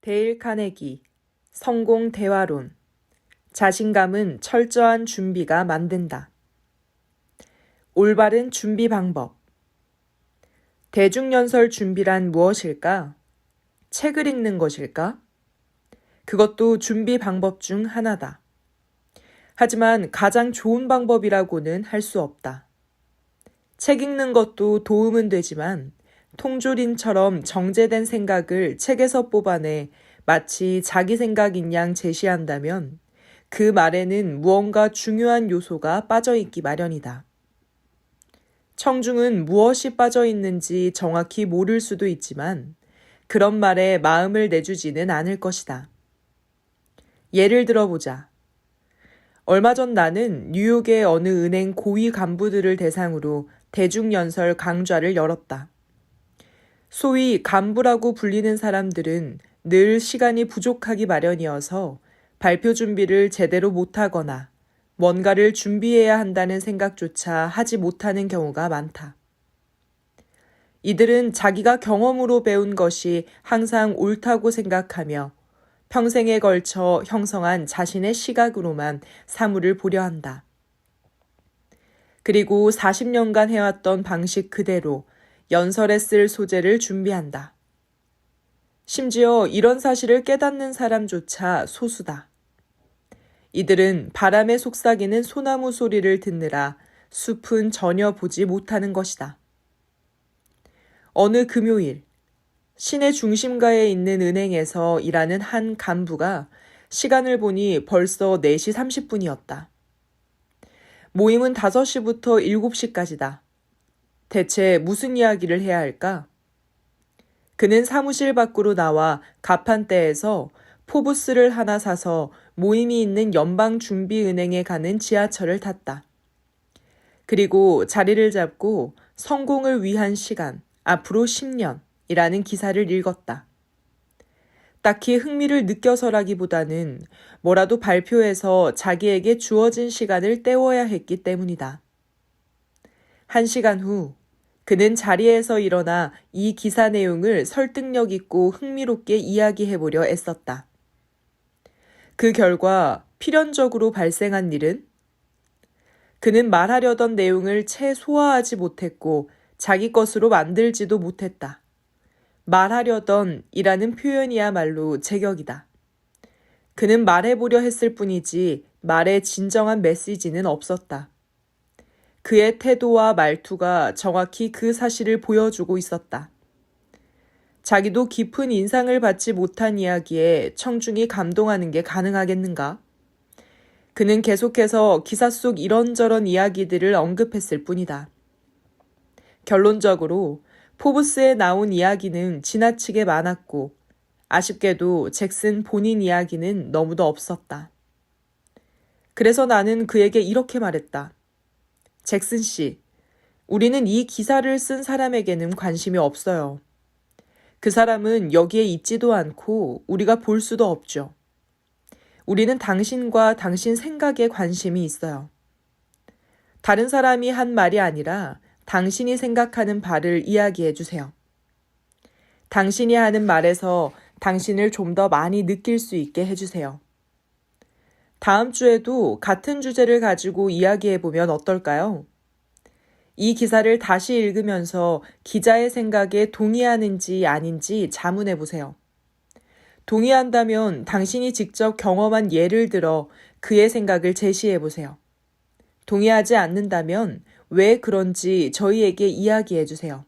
데일 카네기, 성공 대화론. 자신감은 철저한 준비가 만든다. 올바른 준비 방법. 대중연설 준비란 무엇일까? 책을 읽는 것일까? 그것도 준비 방법 중 하나다. 하지만 가장 좋은 방법이라고는 할 수 없다. 책 읽는 것도 도움은 되지만 통조림처럼 정제된 생각을 책에서 뽑아내 마치 자기 생각인 양 제시한다면 그 말에는 무언가 중요한 요소가 빠져있기 마련이다. 청중은 무엇이 빠져있는지 정확히 모를 수도 있지만 그런 말에 마음을 내주지는 않을 것이다. 예를 들어보자. 얼마 전 나는 뉴욕의 어느 은행 고위 간부들을 대상으로 대중연설 강좌를 열었다. 소위 간부라고 불리는 사람들은 늘 시간이 부족하기 마련이어서 발표 준비를 제대로 못하거나 뭔가를 준비해야 한다는 생각조차 하지 못하는 경우가 많다. 이들은 자기가 경험으로 배운 것이 항상 옳다고 생각하며 평생에 걸쳐 형성한 자신의 시각으로만 사물을 보려 한다. 그리고 40년간 해왔던 방식 그대로 연설에 쓸 소재를 준비한다. 심지어 이런 사실을 깨닫는 사람조차 소수다. 이들은 바람에 속삭이는 소나무 소리를 듣느라 숲은 전혀 보지 못하는 것이다. 어느 금요일, 시내 중심가에 있는 은행에서 일하는 한 간부가 시간을 보니 벌써 4시 30분이었다. 모임은 5시부터 7시까지다. 대체 무슨 이야기를 해야 할까? 그는 사무실 밖으로 나와 가판대에서 포브스를 하나 사서 모임이 있는 연방준비은행에 가는 지하철을 탔다. 그리고 자리를 잡고 성공을 위한 시간, 앞으로 10년이라는 기사를 읽었다. 딱히 흥미를 느껴서라기보다는 뭐라도 발표해서 자기에게 주어진 시간을 때워야 했기 때문이다. 1시간 후, 그는 자리에서 일어나 이 기사 내용을 설득력 있고 흥미롭게 이야기해보려 애썼다. 그 결과 필연적으로 발생한 일은? 그는 말하려던 내용을 채 소화하지 못했고 자기 것으로 만들지도 못했다. 말하려던 이라는 표현이야말로 제격이다. 그는 말해보려 했을 뿐이지 말의 진정한 메시지는 없었다. 그의 태도와 말투가 정확히 그 사실을 보여주고 있었다. 자기도 깊은 인상을 받지 못한 이야기에 청중이 감동하는 게 가능하겠는가? 그는 계속해서 기사 속 이런저런 이야기들을 언급했을 뿐이다. 결론적으로 포브스에 나온 이야기는 지나치게 많았고 아쉽게도 잭슨 본인 이야기는 너무도 없었다. 그래서 나는 그에게 이렇게 말했다. 잭슨 씨, 우리는 이 기사를 쓴 사람에게는 관심이 없어요. 그 사람은 여기에 있지도 않고 우리가 볼 수도 없죠. 우리는 당신과 당신 생각에 관심이 있어요. 다른 사람이 한 말이 아니라 당신이 생각하는 바를 이야기해 주세요. 당신이 하는 말에서 당신을 좀 더 많이 느낄 수 있게 해주세요. 다음 주에도 같은 주제를 가지고 이야기해보면 어떨까요? 이 기사를 다시 읽으면서 기자의 생각에 동의하는지 아닌지 자문해보세요. 동의한다면 당신이 직접 경험한 예를 들어 그의 생각을 제시해보세요. 동의하지 않는다면 왜 그런지 저희에게 이야기해주세요.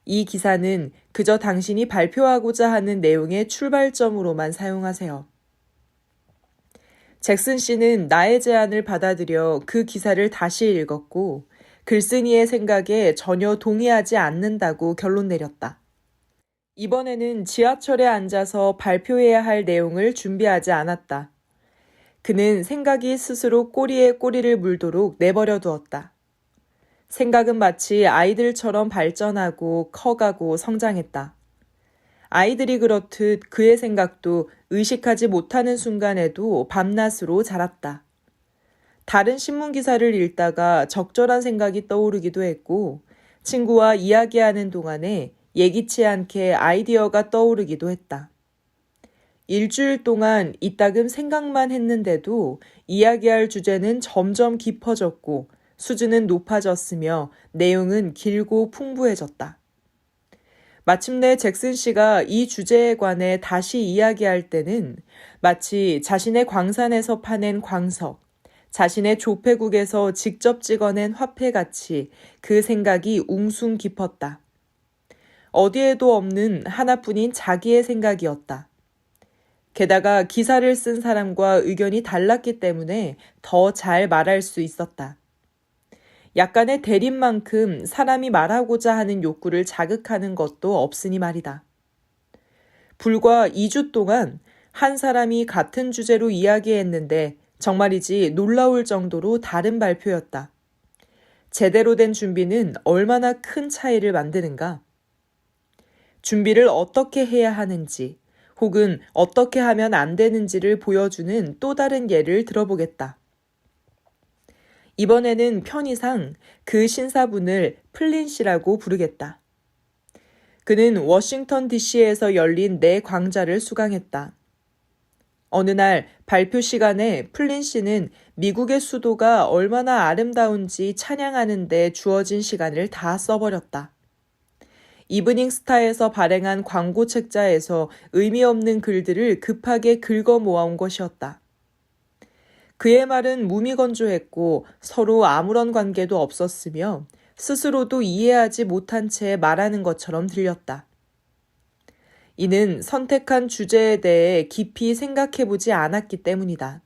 이 기사는 그저 당신이 발표하고자 하는 내용의 출발점으로만 사용하세요. 잭슨 씨는 나의 제안을 받아들여 그 기사를 다시 읽었고 글쓴이의 생각에 전혀 동의하지 않는다고 결론 내렸다. 이번에는 지하철에 앉아서 발표해야 할 내용을 준비하지 않았다. 그는 생각이 스스로 꼬리에 꼬리를 물도록 내버려 두었다. 생각은 마치 아이들처럼 발전하고 커가고 성장했다. 아이들이 그렇듯 그의 생각도 의식하지 못하는 순간에도 밤낮으로 자랐다. 다른 신문 기사를 읽다가 적절한 생각이 떠오르기도 했고 친구와 이야기하는 동안에 예기치 않게 아이디어가 떠오르기도 했다. 일주일 동안 이따금 생각만 했는데도 이야기할 주제는 점점 깊어졌고 수준은 높아졌으며 내용은 길고 풍부해졌다. 마침내 잭슨 씨가 이 주제에 관해 다시 이야기할 때는 마치 자신의 광산에서 파낸 광석, 자신의 조폐국에서 직접 찍어낸 화폐같이 그 생각이 웅숭 깊었다. 어디에도 없는 하나뿐인 자기의 생각이었다. 게다가 기사를 쓴 사람과 의견이 달랐기 때문에 더 잘 말할 수 있었다. 약간의 대립만큼 사람이 말하고자 하는 욕구를 자극하는 것도 없으니 말이다. 불과 2주 동안 한 사람이 같은 주제로 이야기했는데 정말이지 놀라울 정도로 다른 발표였다. 제대로 된 준비는 얼마나 큰 차이를 만드는가? 준비를 어떻게 해야 하는지 혹은 어떻게 하면 안 되는지를 보여주는 또 다른 예를 들어보겠다. 이번에는 편의상 그 신사분을 플린 씨라고 부르겠다. 그는 워싱턴 DC에서 열린 내 광자를 수강했다. 어느 날 발표 시간에 플린 씨는 미국의 수도가 얼마나 아름다운지 찬양하는 데 주어진 시간을 다 써버렸다. 이브닝 스타에서 발행한 광고 책자에서 의미 없는 글들을 급하게 긁어 모아온 것이었다. 그의 말은 무미건조했고 서로 아무런 관계도 없었으며 스스로도 이해하지 못한 채 말하는 것처럼 들렸다. 이는 선택한 주제에 대해 깊이 생각해보지 않았기 때문이다.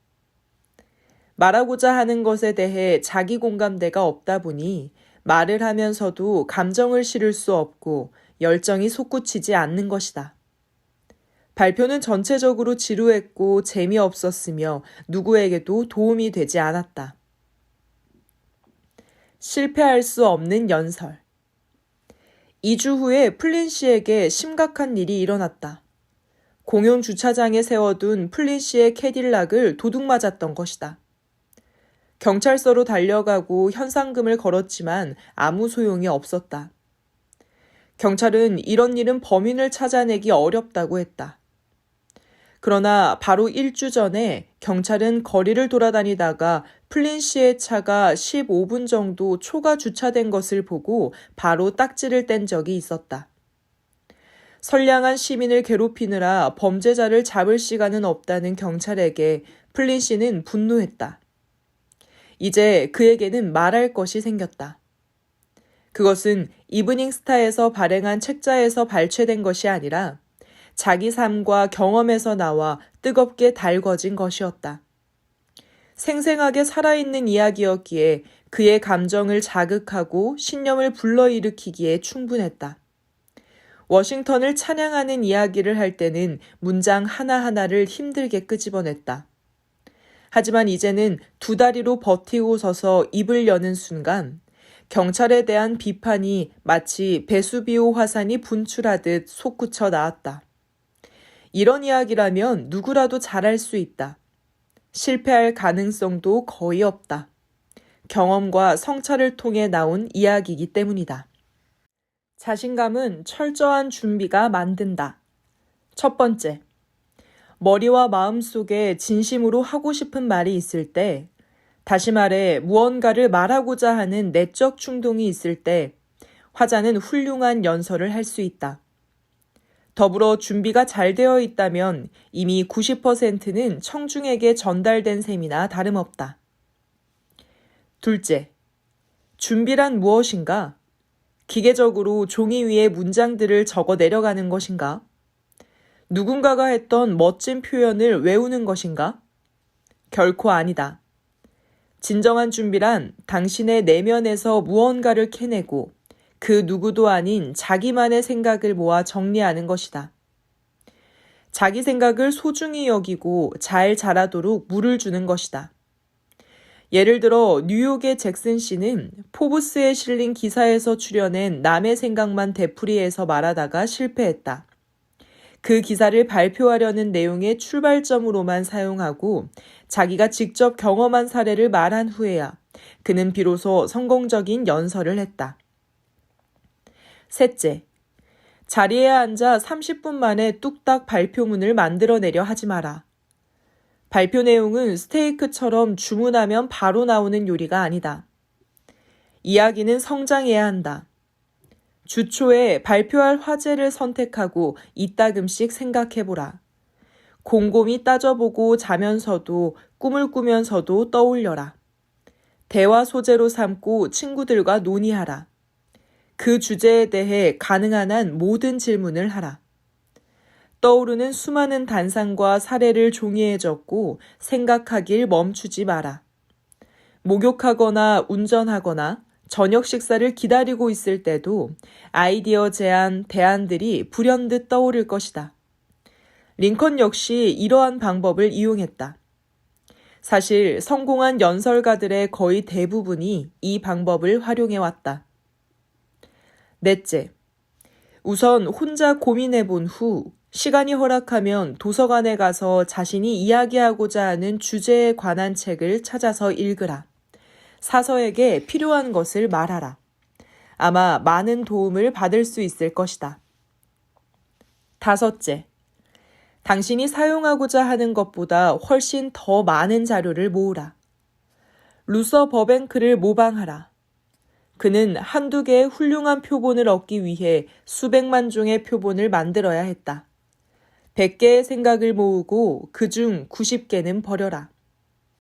말하고자 하는 것에 대해 자기 공감대가 없다 보니 말을 하면서도 감정을 실을 수 없고 열정이 솟구치지 않는 것이다. 발표는 전체적으로 지루했고 재미없었으며 누구에게도 도움이 되지 않았다. 실패할 수 없는 연설. 2주 후에 플린 씨에게 심각한 일이 일어났다. 공용 주차장에 세워둔 플린 씨의 캐딜락을 도둑 맞았던 것이다. 경찰서로 달려가고 현상금을 걸었지만 아무 소용이 없었다. 경찰은 이런 일은 범인을 찾아내기 어렵다고 했다. 그러나 바로 1주 전에 경찰은 거리를 돌아다니다가 플린 씨의 차가 15분 정도 초과 주차된 것을 보고 바로 딱지를 뗀 적이 있었다. 선량한 시민을 괴롭히느라 범죄자를 잡을 시간은 없다는 경찰에게 플린 씨는 분노했다. 이제 그에게는 말할 것이 생겼다. 그것은 이브닝 스타에서 발행한 책자에서 발췌된 것이 아니라 자기 삶과 경험에서 나와 뜨겁게 달궈진 것이었다. 생생하게 살아있는 이야기였기에 그의 감정을 자극하고 신념을 불러일으키기에 충분했다. 워싱턴을 찬양하는 이야기를 할 때는 문장 하나하나를 힘들게 끄집어냈다. 하지만 이제는 두 다리로 버티고 서서 입을 여는 순간 경찰에 대한 비판이 마치 베수비오 화산이 분출하듯 솟구쳐 나왔다. 이런 이야기라면 누구라도 잘할 수 있다. 실패할 가능성도 거의 없다. 경험과 성찰을 통해 나온 이야기이기 때문이다. 자신감은 철저한 준비가 만든다. 첫 번째, 머리와 마음 속에 진심으로 하고 싶은 말이 있을 때, 다시 말해 무언가를 말하고자 하는 내적 충동이 있을 때 화자는 훌륭한 연설을 할 수 있다. 더불어 준비가 잘 되어 있다면 이미 90%는 청중에게 전달된 셈이나 다름없다. 둘째, 준비란 무엇인가? 기계적으로 종이 위에 문장들을 적어 내려가는 것인가? 누군가가 했던 멋진 표현을 외우는 것인가? 결코 아니다. 진정한 준비란 당신의 내면에서 무언가를 캐내고 그 누구도 아닌 자기만의 생각을 모아 정리하는 것이다. 자기 생각을 소중히 여기고 잘 자라도록 물을 주는 것이다. 예를 들어 뉴욕의 잭슨 씨는 포브스에 실린 기사에서 출연한 남의 생각만 되풀이해서 말하다가 실패했다. 그 기사를 발표하려는 내용의 출발점으로만 사용하고 자기가 직접 경험한 사례를 말한 후에야 그는 비로소 성공적인 연설을 했다. 셋째, 자리에 앉아 30분 만에 뚝딱 발표문을 만들어내려 하지 마라. 발표 내용은 스테이크처럼 주문하면 바로 나오는 요리가 아니다. 이야기는 성장해야 한다. 주초에 발표할 화제를 선택하고 이따금씩 생각해보라. 곰곰이 따져보고 자면서도 꿈을 꾸면서도 떠올려라. 대화 소재로 삼고 친구들과 논의하라. 그 주제에 대해 가능한 한 모든 질문을 하라. 떠오르는 수많은 단상과 사례를 종이에 적고 생각하길 멈추지 마라. 목욕하거나 운전하거나 저녁 식사를 기다리고 있을 때도 아이디어 제안, 대안들이 불현듯 떠오를 것이다. 링컨 역시 이러한 방법을 이용했다. 사실 성공한 연설가들의 거의 대부분이 이 방법을 활용해왔다. 넷째, 우선 혼자 고민해본 후 시간이 허락하면 도서관에 가서 자신이 이야기하고자 하는 주제에 관한 책을 찾아서 읽으라. 사서에게 필요한 것을 말하라. 아마 많은 도움을 받을 수 있을 것이다. 다섯째, 당신이 사용하고자 하는 것보다 훨씬 더 많은 자료를 모으라. 루서 버뱅크를 모방하라. 그는 한두 개의 훌륭한 표본을 얻기 위해 수백만 종의 표본을 만들어야 했다. 100개의 생각을 모으고 그중 90개는 버려라.